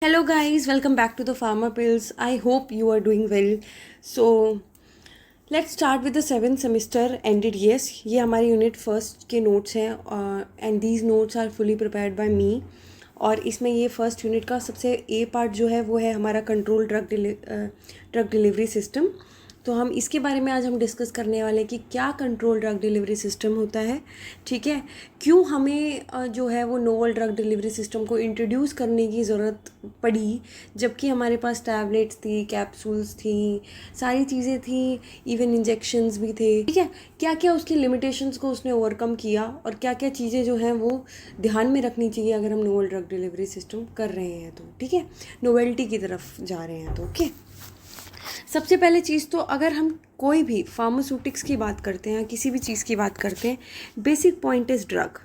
Hello guys, welcome back to the Pharma Pills. I hope you are doing well. So let's start with the 7th semester NDDS. ये हमारे unit first के notes हैं and these notes are fully prepared by me. और इसमें ये first unit का सबसे ए part जो है वो है हमारा कंट्रोल ड्रग डिलीवरी सिस्टम. तो हम इसके बारे में आज हम डिस्कस करने वाले हैं कि क्या कंट्रोल ड्रग डिलीवरी सिस्टम होता है. ठीक है, क्यों हमें जो है वो नोवल ड्रग डिलीवरी सिस्टम को इंट्रोड्यूस करने की ज़रूरत पड़ी जबकि हमारे पास टैबलेट्स थी, कैप्सूल्स थी, सारी चीज़ें थी, इवन इंजेक्शंस भी थे. ठीक है, क्या क्या उसकी लिमिटेशंस को उसने ओवरकम किया और क्या क्या चीज़ें जो हैं वो ध्यान में रखनी चाहिए अगर हम नोवल ड्रग डिलीवरी सिस्टम कर रहे हैं तो. ठीक है, नोवेल्टी की तरफ जा रहे हैं तो. ओके, सबसे पहले चीज़ तो अगर हम कोई भी फार्मास्यूटिक्स की बात करते हैं, किसी भी चीज़ की बात करते हैं, बेसिक पॉइंट इज़ ड्रग.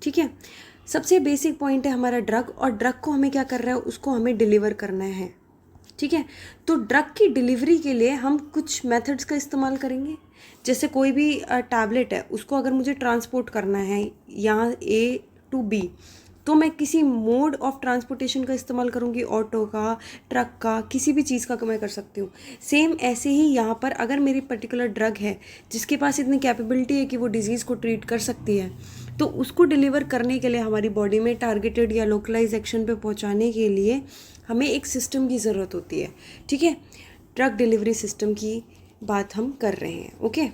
ठीक है, सबसे बेसिक पॉइंट है हमारा ड्रग, और ड्रग को हमें क्या कर रहा है, उसको हमें डिलीवर करना है. ठीक है, तो ड्रग की डिलीवरी के लिए हम कुछ मेथड्स का इस्तेमाल करेंगे. जैसे कोई भी टैबलेट है, उसको अगर मुझे ट्रांसपोर्ट करना है यहाँ A to B, तो मैं किसी मोड ऑफ ट्रांसपोर्टेशन का इस्तेमाल करूँगी, ऑटो का, ट्रक का, किसी भी चीज़ का मैं कर सकती हूँ. सेम ऐसे ही यहाँ पर अगर मेरी पर्टिकुलर ड्रग है जिसके पास इतनी कैपेबिलिटी है कि वो डिजीज़ को ट्रीट कर सकती है, तो उसको डिलीवर करने के लिए हमारी बॉडी में टारगेटेड या लोकलाइज एक्शन पे पहुँचाने के लिए हमें एक सिस्टम की ज़रूरत होती है. ठीक है, ड्रग डिलीवरी सिस्टम की बात हम कर रहे हैं. ओके,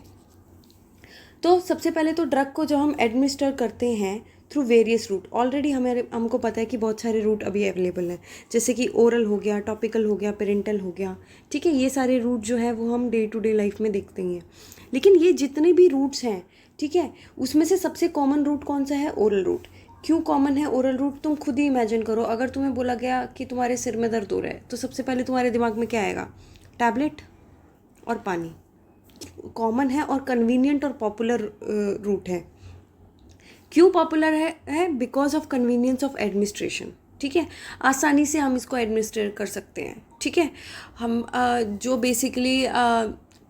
तो सबसे पहले तो ड्रग को जब हम एडमिनिस्टर करते हैं थ्रू वेरियस रूट, ऑलरेडी हमको पता है कि बहुत सारे रूट अभी अवेलेबल हैं, जैसे कि ओरल हो गया, टॉपिकल हो गया, पेरेंटल हो गया. ठीक है, ये सारे रूट जो है वो हम डे टू डे लाइफ में देखते ही हैं. लेकिन ये जितने भी रूट्स हैं, ठीक है, उसमें से सबसे कॉमन रूट कौन सा है? Oral route. क्यों कॉमन है ओरल रूट? तुम खुद ही इमेजिन करो, अगर तुम्हें बोला गया कि तुम्हारे सिर में दर्द हो रहा है तो सबसे पहले तुम्हारे दिमाग में क्या आएगा? टैबलेट और पानी. कॉमन है और कन्वीनियंट और पॉपुलर रूट है. क्यों पॉपुलर है? Because of convenience of administration. ठीक है, आसानी से हम इसको एडमिनिस्ट्रेट कर सकते हैं. ठीक है, हम जो बेसिकली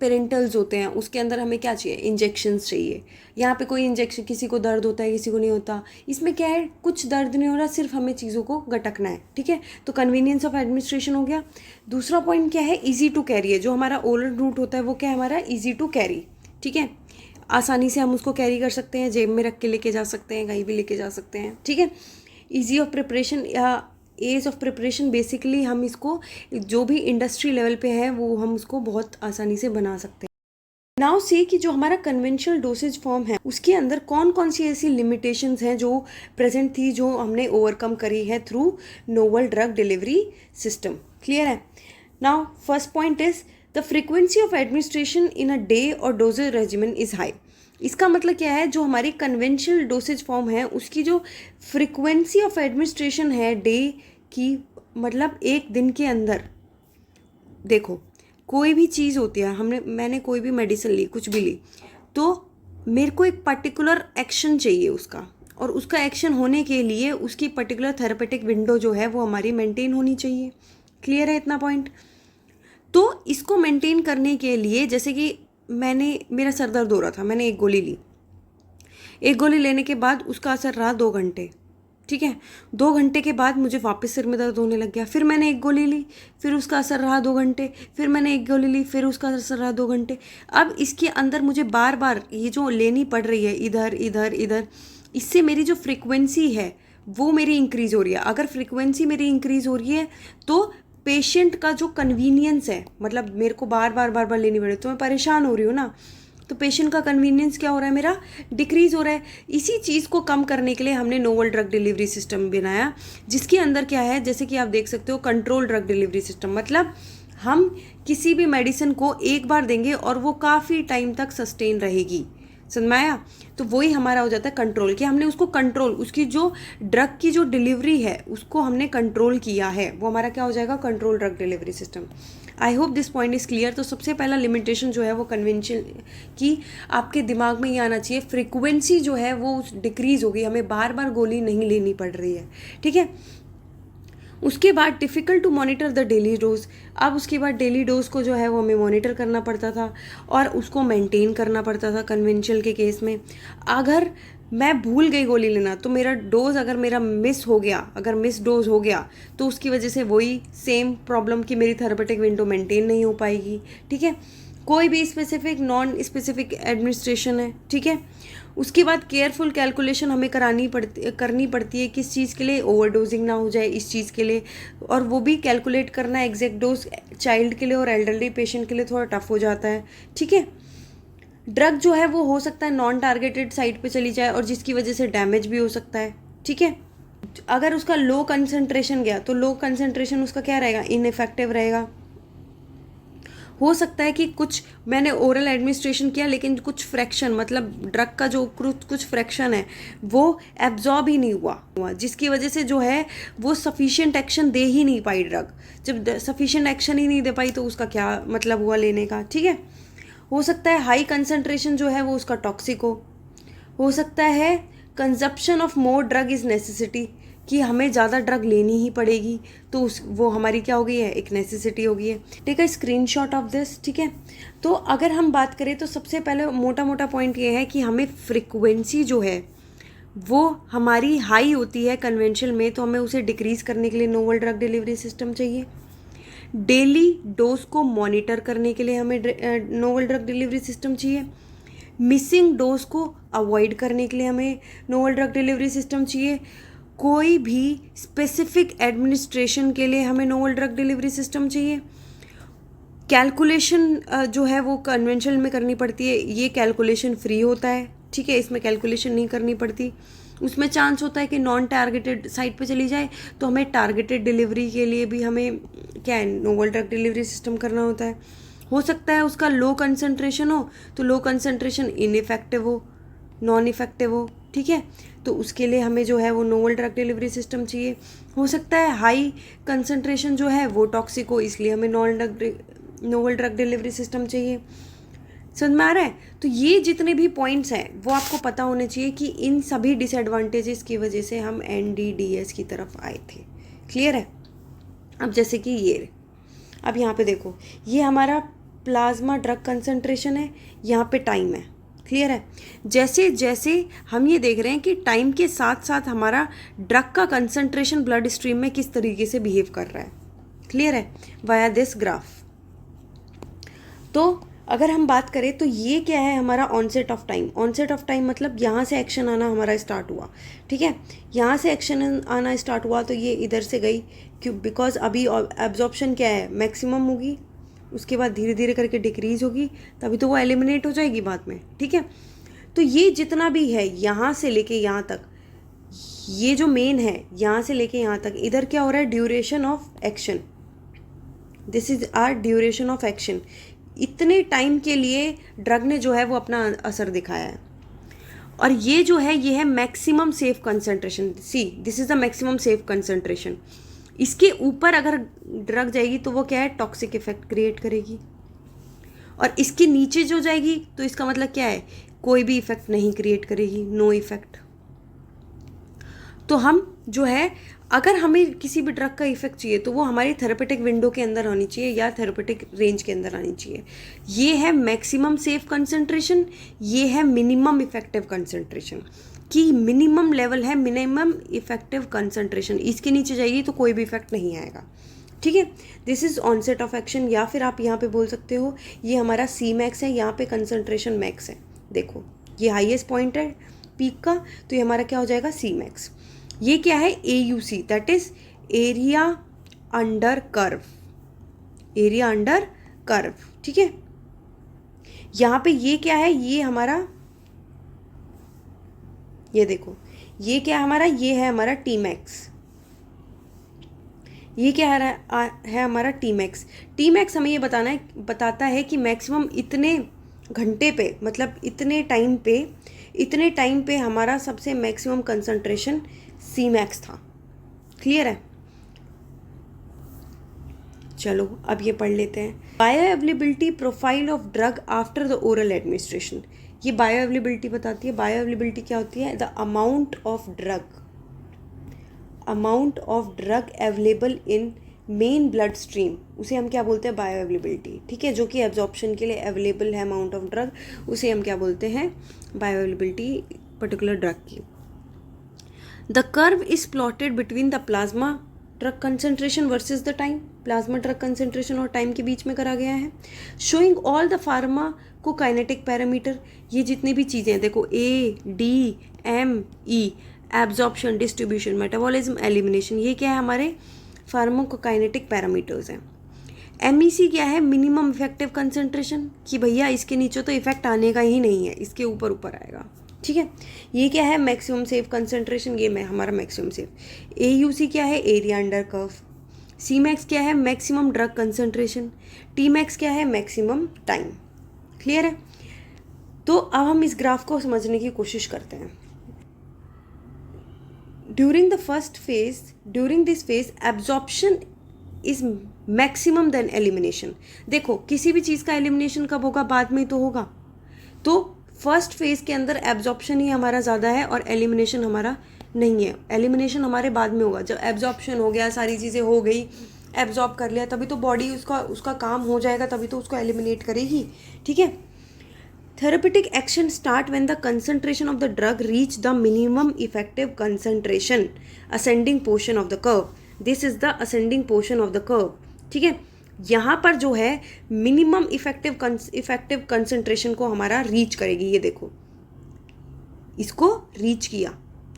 पेरेंटल्स होते हैं उसके अंदर हमें क्या चाहिए? इंजेक्शंस चाहिए. यहाँ पे कोई इंजेक्शन, किसी को दर्द होता है, किसी को नहीं होता. इसमें क्या है, कुछ दर्द नहीं हो रहा, सिर्फ हमें चीज़ों को गटकना है. ठीक है, तो कन्वीनियंस ऑफ एडमिनिस्ट्रेशन हो गया. दूसरा पॉइंट क्या है? ईजी टू कैरी है. जो हमारा ओरल रूट होता है वो क्या है हमारा? Easy to carry. ठीक है, आसानी से हम उसको कैरी कर सकते हैं, जेब में रख के लेके जा सकते हैं, कहीं भी लेके जा सकते हैं. ठीक है, ईजी ऑफ प्रिपरेशन या एज ऑफ प्रिपरेशन, बेसिकली हम इसको जो भी इंडस्ट्री लेवल पे है वो हम उसको बहुत आसानी से बना सकते हैं. नाउ सी कि जो हमारा कन्वेंशनल डोसेज फॉर्म है उसके अंदर कौन कौन सी ऐसी लिमिटेशंस हैं जो प्रेजेंट थी, जो हमने ओवरकम करी है through novel drug delivery system. Clear है? Now first point is the frequency of administration in a day और डोजेज रेजिमेन इज हाई. इसका मतलब क्या है? जो हमारी कन्वेंशनल डोसेज फॉर्म है उसकी जो फ्रीक्वेंसी ऑफ एडमिनिस्ट्रेशन है डे की, मतलब एक दिन के अंदर. देखो, कोई भी चीज़ होती है, मैंने कोई भी मेडिसिन ली, कुछ भी ली, तो मेरे को एक पर्टिकुलर एक्शन चाहिए उसका, और उसका एक्शन होने के लिए उसकी पर्टिकुलर थेरेपेटिक विंडो जो है वो हमारी मेंटेन होनी चाहिए. क्लियर है इतना पॉइंट? तो इसको मेंटेन करने के लिए, जैसे कि मेरा सर दर्द हो रहा था, मैंने एक गोली ली. एक गोली लेने के बाद उसका असर रहा 2 घंटे. ठीक है, 2 घंटे के बाद मुझे वापस सिर में दर्द होने लग गया. फिर मैंने एक गोली ली, फिर उसका असर रहा 2 घंटे. फिर मैंने एक गोली ली, फिर उसका असर रहा 2 घंटे. अब इसके अंदर मुझे बार बार ये जो लेनी पड़ रही है, इधर इधर इधर, इससे मेरी जो फ्रीक्वेंसी है वो मेरी इंक्रीज़ हो रही है. अगर फ्रीक्वेंसी मेरी इंक्रीज़ हो रही है तो पेशेंट का जो कन्वीनियंस है, मतलब मेरे को बार बार लेनी पड़े तो मैं परेशान हो रही हूँ ना, तो पेशेंट का कन्वीनियंस क्या हो रहा है? मेरा डिक्रीज़ हो रहा है. इसी चीज़ को कम करने के लिए हमने नोवल ड्रग डिलीवरी सिस्टम बनाया, जिसके अंदर क्या है, जैसे कि आप देख सकते हो, कंट्रोल ड्रग डिलीवरी सिस्टम. मतलब हम किसी भी मेडिसिन को एक बार देंगे और वो काफ़ी टाइम तक सस्टेन रहेगी. समझ में आया? तो वही हमारा हो जाता है कंट्रोल, कि हमने उसको कंट्रोल, उसकी जो ड्रग की जो डिलीवरी है उसको हमने कंट्रोल किया है, वो हमारा क्या हो जाएगा? Control drug delivery system. I hope this point is clear. तो सबसे पहला लिमिटेशन जो है वो कन्वेंशन की आपके दिमाग में ये आना चाहिए, फ्रीक्वेंसी जो है वो डिक्रीज़ हो गई, हमें बार बार गोली नहीं लेनी पड़ रही है. ठीक है, उसके बाद difficult to monitor the daily dose. अब उसके बाद डेली डोज को जो है वो हमें मॉनिटर करना पड़ता था और उसको मेंटेन करना पड़ता था. कन्वेंशनल के केस में अगर मैं भूल गई गोली लेना, तो मेरा डोज अगर मेरा मिस हो गया, अगर मिस डोज हो गया, तो उसकी वजह से वही सेम प्रॉब्लम कि मेरी थेरेपेटिक विंडो मेंटेन नहीं हो पाएगी। ठीक है, कोई भी स्पेसिफिक नॉन स्पेसिफिक एडमिनिस्ट्रेशन है। ठीक है, उसके बाद केयरफुल कैलकुलेशन हमें करनी पड़ती है किस चीज़ के लिए, ओवरडोजिंग ना हो जाए इस चीज़ के लिए, और वो भी कैलकुलेट करना एग्जैक्ट डोज चाइल्ड के लिए और एल्डरली पेशेंट के लिए थोड़ा टफ हो जाता है। ठीक है, ड्रग जो है वो हो सकता है नॉन टारगेटेड साइट पे चली जाए और जिसकी वजह से डैमेज भी हो सकता है। ठीक है, अगर उसका लो कंसंट्रेशन गया तो लो कंसंट्रेशन उसका क्या रहेगा, इनइफेक्टिव रहेगा। हो सकता है कि कुछ मैंने ओरल एडमिनिस्ट्रेशन किया लेकिन कुछ फ्रैक्शन, मतलब ड्रग का जो कुछ फ्रैक्शन है वो एब्जॉर्ब ही नहीं हुआ, जिसकी वजह से जो है वो सफिशिएंट एक्शन दे ही नहीं पाई ड्रग। जब सफिशिएंट एक्शन ही नहीं दे पाई तो उसका क्या मतलब हुआ लेने का। ठीक है, हो सकता है हाई कंसंट्रेशन जो है वो उसका टॉक्सिक हो सकता है consumption of more drug is necessity, कि हमें ज़्यादा ड्रग लेनी ही पड़ेगी, तो वो हमारी क्या हो गई है, एक नेसेसिटी हो गई है। Take a screenshot of this. ठीक है, तो अगर हम बात करें तो सबसे पहले मोटा मोटा पॉइंट ये है कि हमें फ्रिक्वेंसी जो है वो हमारी हाई होती है कन्वेंशनल में, तो हमें उसे डिक्रीज़ करने के लिए नोवल ड्रग डिलीवरी सिस्टम चाहिए। डेली डोज को मॉनिटर करने के लिए हमें नोवल ड्रग डिलीवरी सिस्टम चाहिए। मिसिंग डोज को अवॉइड करने के लिए हमें नोवल ड्रग डिलीवरी सिस्टम चाहिए। कोई भी स्पेसिफिक एडमिनिस्ट्रेशन के लिए हमें नोवल ड्रग डिलीवरी सिस्टम चाहिए। कैलकुलेशन जो है वो कन्वेंशनल में करनी पड़ती है, ये कैलकुलेशन फ्री होता है। ठीक है, इसमें कैलकुलेशन नहीं करनी पड़ती, उसमें चांस होता है कि नॉन टारगेटेड साइट पे चली जाए, तो हमें टारगेटेड डिलीवरी के लिए भी हमें क्या है, नोवल ड्रग डिलीवरी सिस्टम करना होता है। हो सकता है उसका लो कंसंट्रेशन हो, तो लो कंसंट्रेशन इनइफेक्टिव हो, नॉन इफेक्टिव हो। ठीक है, तो उसके लिए हमें जो है वो नोवल ड्रग डिलीवरी सिस्टम चाहिए। हो सकता है हाई कंसंट्रेशन जो है वो टॉक्सिक हो, इसलिए हमें नोवल ड्रग डिलीवरी सिस्टम चाहिए। समझ में आ रहा है? तो ये जितने भी पॉइंट्स हैं वो आपको पता होने चाहिए कि इन सभी डिसएडवांटेजेस की वजह से हम NDDS की तरफ आए थे। क्लियर है? अब जैसे कि ये, अब यहाँ पे देखो, ये हमारा प्लाज्मा ड्रग कंसंट्रेशन है, यहाँ पे टाइम है। क्लियर है? जैसे जैसे हम ये देख रहे हैं कि टाइम के साथ साथ हमारा ड्रग का कंसंट्रेशन ब्लड स्ट्रीम में किस तरीके से बिहेव कर रहा है। क्लियर है? Via this graph. तो अगर हम बात करें तो ये क्या है, हमारा onset of time. Onset of time मतलब यहाँ से एक्शन आना हमारा स्टार्ट हुआ। ठीक है, यहाँ से एक्शन आना स्टार्ट हुआ तो ये इधर से गई, क्यों, बिकॉज अभी एब्जॉर्प्शन क्या है, मैक्सिमम होगी, उसके बाद धीरे धीरे करके डिक्रीज होगी, तभी तो वो एलिमिनेट हो जाएगी बाद में। ठीक है, तो ये जितना भी है यहाँ से लेके यहाँ तक, ये जो मेन है यहाँ से लेके यहाँ तक, इधर क्या हो रहा है, duration of action. This is our duration of action. इतने टाइम के लिए ड्रग ने जो है वो अपना असर दिखाया है, और ये जो है ये है maximum safe concentration. See, this is the maximum safe concentration. इसके ऊपर अगर ड्रग जाएगी तो वो क्या है, टॉक्सिक इफेक्ट क्रिएट करेगी, और इसके नीचे जो जाएगी तो इसका मतलब क्या है, कोई भी इफेक्ट नहीं क्रिएट करेगी, नो इफेक्ट। तो हम जो है, अगर हमें किसी भी ड्रग का इफेक्ट चाहिए तो वो हमारी थेरेपेटिक विंडो के अंदर आनी चाहिए या थेरेपेटिक रेंज के अंदर आनी चाहिए। ये है मैक्सिमम सेफ कंसंट्रेशन, ये है मिनिमम इफेक्टिव कंसंट्रेशन, कि मिनिमम लेवल है मिनिमम इफेक्टिव कंसंट्रेशन, इसके नीचे जाएगी तो कोई भी इफेक्ट नहीं आएगा। ठीक है, this is onset of action, या फिर आप यहाँ पे बोल सकते हो ये हमारा Cmax है, यहाँ पे कंसंट्रेशन मैक्स है। देखो ये हाईएस्ट पॉइंट है पीक का, तो ये हमारा क्या हो जाएगा, Cmax। ये क्या है, AUC, that is area under curve, area under curve. ठीक है, यहाँ पे ये क्या है, ये हमारा, ये देखो ये क्या है हमारा, ये है हमारा Tmax। ये क्या है हमारा Tmax। Tmax हमें ये बताता है कि मैक्सिमम इतने घंटे पे, मतलब इतने टाइम पे हमारा सबसे मैक्सिमम कंसंट्रेशन Cmax था। क्लियर है? चलो अब ये पढ़ लेते हैं। Bio availability profile of drug after the oral administration. ये बायो अवेलेबिलिटी बताती है। बायो अवेलेबिलिटी क्या होती है, the amount of drug available in main blood stream, उसे हम क्या बोलते हैं, बायो अवेलेबिलिटी। ठीक है, जो कि एब्जॉर्प्शन के लिए अवेलेबल है अमाउंट ऑफ ड्रग, उसे हम क्या बोलते हैं, बायो अवेलेबिलिटी पर्टिकुलर ड्रग की। The curve is plotted between the plasma drug concentration versus the time, plasma drug concentration और टाइम के बीच में करा गया है। Showing all the pharmacokinetic parameter, ये जितनी भी चीज़ें हैं देखो ADME, absorption, distribution, metabolism, elimination, ये क्या है हमारे फार्माकोकाइनेटिक पैरामीटर्स हैं। MEC क्या है, मिनिमम इफेक्टिव कंसेंट्रेशन, कि भैया इसके नीचे तो इफेक्ट आने का ही नहीं है, इसके ऊपर ऊपर आएगा, ठीक है। ये क्या है, मैक्सिमम सेफ कंसेंट्रेशन, ये हमारा मैक्सिमम सेफ। AUC क्या है, एरिया अंडर कर्व। Cmax क्या है, मैक्सिमम ड्रग कंसेंट्रेशन। Tmax क्या है, मैक्सिमम टाइम। क्लियर है। तो अब हम इस ग्राफ को समझने की कोशिश करते हैं। During this phase absorption is maximum than elimination. देखो किसी भी चीज़ का एलिमिनेशन कब होगा, बाद में तो होगा। तो फर्स्ट फेज के अंदर एब्जॉर्प्शन ही हमारा ज़्यादा है और एलिमिनेशन हमारा नहीं है। एलिमिनेशन हमारे बाद में होगा। जब एब्जॉर्प्शन हो गया, सारी चीज़ें हो गई, एब्जॉर्ब कर लिया, तभी तो बॉडी उसका काम हो जाएगा, तभी तो उसको एलिमिनेट करेगी, ठीक है। Therapeutic action start when the concentration of the drug reach the minimum effective concentration, ascending portion of the curve. This is the ascending portion of the curve, ठीक है। यहाँ पर जो है मिनिमम इफेक्टिव कंसंट्रेशन को हमारा रीच करेगी, ये देखो इसको रीच किया,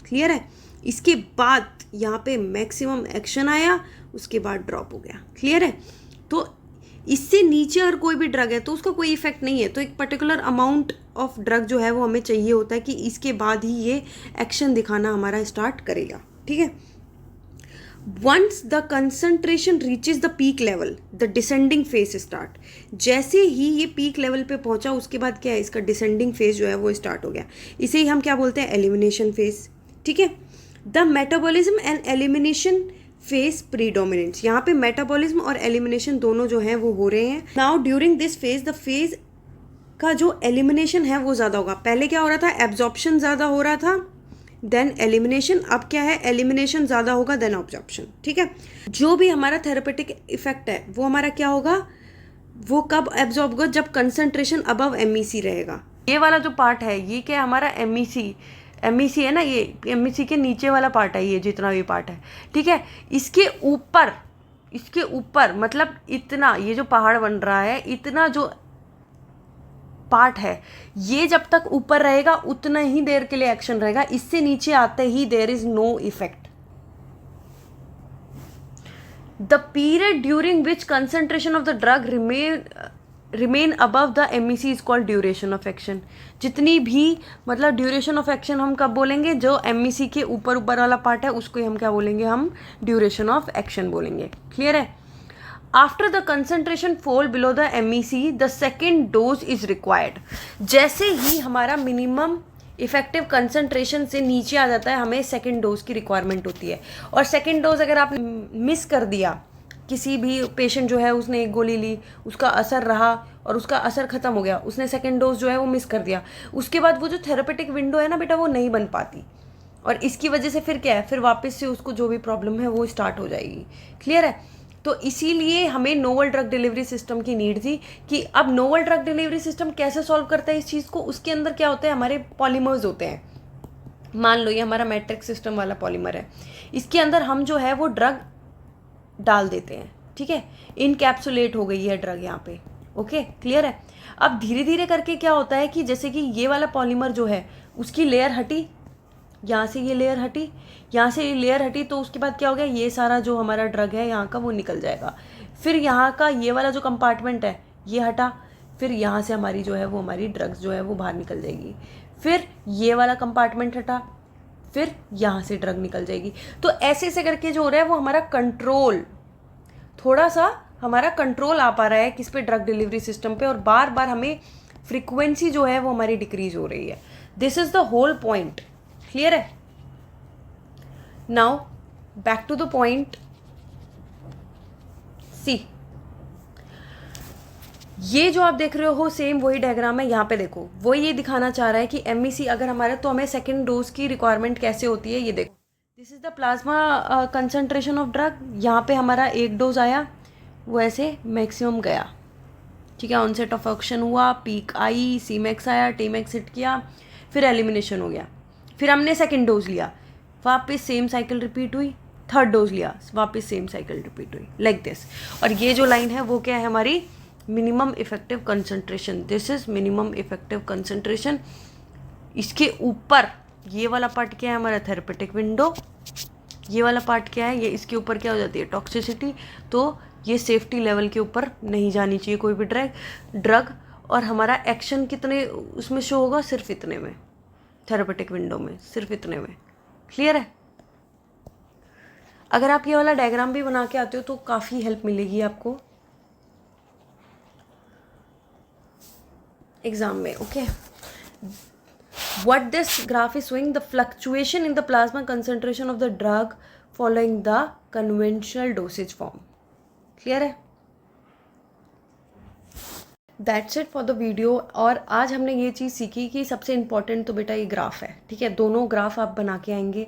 क्लियर है। इसके बाद यहाँ पे मैक्सिमम एक्शन आया, उसके बाद ड्रॉप हो गया, क्लियर है। तो इससे नीचे अगर कोई भी ड्रग है तो उसका कोई इफेक्ट नहीं है। तो एक पर्टिकुलर अमाउंट ऑफ ड्रग जो है वो हमें चाहिए होता है कि इसके बाद ही ये एक्शन दिखाना हमारा स्टार्ट करेगा, ठीक है। Once the concentration reaches the peak level, the descending phase start. जैसे ही ये पीक लेवल पे पहुंचा, उसके बाद क्या है, इसका डिसेंडिंग फेज जो है वो स्टार्ट हो गया। इसे ही हम क्या बोलते हैं, एलिमिनेशन फेज, ठीक है। The metabolism and elimination phase predominates, यहाँ पे मेटाबॉलिज्म और एलिमिनेशन दोनों जो हैं वो हो रहे हैं। Now during this phase the phase का जो एलिमिनेशन है वो ज़्यादा होगा। पहले क्या हो रहा था, एब्जॉर्प्शन ज़्यादा हो रहा था, देन एलिमिनेशन। अब क्या है, एलिमिनेशन ज़्यादा होगा देन ऑब्जॉर्प्शन, ठीक है। जो भी हमारा थेरेपेटिक इफेक्ट है वो हमारा क्या होगा, वो कब एब्जॉर्ब होगा, जब कंसंट्रेशन अबव MEC रहेगा। ये वाला जो पार्ट है ये क्या है, हमारा MEC है ना, ये MEC के नीचे वाला पार्ट है, ये जितना भी पार्ट है, ठीक है। इसके ऊपर मतलब इतना, ये जो पहाड़ बन रहा है, इतना जो पार्ट है, ये जब तक ऊपर रहेगा उतना ही देर के लिए एक्शन रहेगा। इससे नीचे आते ही there is no effect. The period during which concentration of the drug remain above the MEC is called duration of action. जितनी भी मतलब ड्यूरेशन ऑफ एक्शन हम कब बोलेंगे, जो MEC के ऊपर वाला पार्ट है उसको हम क्या बोलेंगे, हम ड्यूरेशन ऑफ एक्शन बोलेंगे, क्लियर है। After the concentration fall below the MEC the second dose is required. जैसे ही हमारा मिनिमम इफेक्टिव कंसंट्रेशन से नीचे आ जाता है, हमें सेकेंड डोज की रिक्वायरमेंट होती है। और सेकेंड डोज अगर आप मिस कर दिया, किसी भी पेशेंट जो है उसने एक गोली ली, उसका असर रहा और उसका असर खत्म हो गया, उसने सेकेंड डोज जो है वो मिस कर दिया, उसके बाद वो जो थेरेपेटिक विंडो है ना बेटा, वो नहीं बन पाती। और इसकी वजह से फिर क्या है, फिर वापस से उसको जो भी प्रॉब्लम है वो स्टार्ट हो जाएगी, क्लियर है। तो इसीलिए हमें नोवल ड्रग डिलीवरी सिस्टम की नीड थी कि अब नोवल ड्रग डिलीवरी सिस्टम कैसे सॉल्व करता है इस चीज़ को। उसके अंदर क्या होता है, हमारे पॉलीमर्स होते हैं। मान लो ये हमारा मैट्रिक्स सिस्टम वाला पॉलीमर है, इसके अंदर हम जो है वो ड्रग डाल देते हैं, ठीक है। इनकैप्सुलेट हो गई है ड्रग यहाँ पे, ओके, क्लियर है। अब धीरे धीरे करके क्या होता है कि जैसे कि ये वाला पॉलीमर जो है उसकी लेयर हटी, यहाँ से ये लेयर हटी, यहाँ से ये लेयर हटी, तो उसके बाद क्या हो गया, ये सारा जो हमारा ड्रग है यहाँ का वो निकल जाएगा। फिर यहाँ का ये वाला जो कंपार्टमेंट है ये हटा, फिर यहाँ से हमारी जो है वो हमारी ड्रग्स जो है वो बाहर निकल जाएगी। फिर ये वाला कंपार्टमेंट हटा, फिर यहाँ से ड्रग निकल जाएगी। तो ऐसे ऐसे करके जो हो रहा है वो हमारा कंट्रोल, थोड़ा सा हमारा कंट्रोल आ पा रहा है किस पे, ड्रग डिलीवरी सिस्टम पे। और बार बार हमें फ्रीक्वेंसी जो है वो हमारी डिक्रीज हो रही है। This is the whole point, clear है। Now back to the point see. ये जो आप देख रहे हो सेम वही डायग्राम है, यहाँ पे देखो वो ये दिखाना चाह रहा है कि MEC अगर हमारे, तो हमें सेकेंड डोज की रिक्वायरमेंट कैसे होती है, ये देखो। This is the plasma concentration of drug. यहाँ पे हमारा एक डोज आया, वो ऐसे मैक्सिमम गया, ठीक है। ऑनसेट ऑफ एक्शन हुआ, पीक आई, Cmax आया, Tmax हिट किया, फिर एलिमिनेशन हो गया। फिर हमने सेकेंड डोज लिया, वापस सेम साइकिल रिपीट हुई, थर्ड डोज लिया, वापस सेम साइकिल रिपीट हुई, लाइक दिस। और ये जो लाइन है वो क्या है हमारी minimum effective concentration, this is minimum effective concentration. इसके ऊपर ये वाला पार्ट क्या है हमारा थेरेपेटिक विंडो, ये वाला पार्ट क्या है, ये इसके ऊपर क्या हो जाती है टॉक्सिसिटी। तो ये सेफ्टी लेवल के ऊपर नहीं जानी चाहिए कोई भी ड्रग। और हमारा एक्शन कितने उसमें शो होगा, सिर्फ इतने में, थेरेपेटिक विंडो में सिर्फ इतने में। क्लियर है? अगर आप ये वाला डायग्राम भी बना के आते हो तो काफ़ी हेल्प मिलेगी आपको एग्जाम में। Okay, what this graph is showing the fluctuation in the plasma concentration of the drug following the conventional dosage form. Clear है? That's it for the video। और आज हमने ये चीज़ सीखी कि सबसे इम्पॉर्टेंट तो बेटा ये ग्राफ है, ठीक है, दोनों ग्राफ आप बना के आएंगे।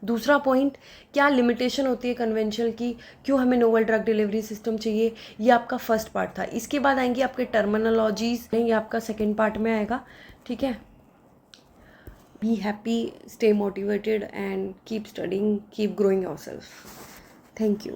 दूसरा पॉइंट, क्या लिमिटेशन होती है कन्वेंशनल की, क्यों हमें नोवल ड्रग डिलीवरी सिस्टम चाहिए, ये आपका फर्स्ट पार्ट था। इसके बाद आएंगे आपके टर्मिनोलॉजीज, ये आपका सेकेंड पार्ट में आएगा, ठीक है। Be happy, stay motivated, and keep studying, keep growing yourself. Thank you.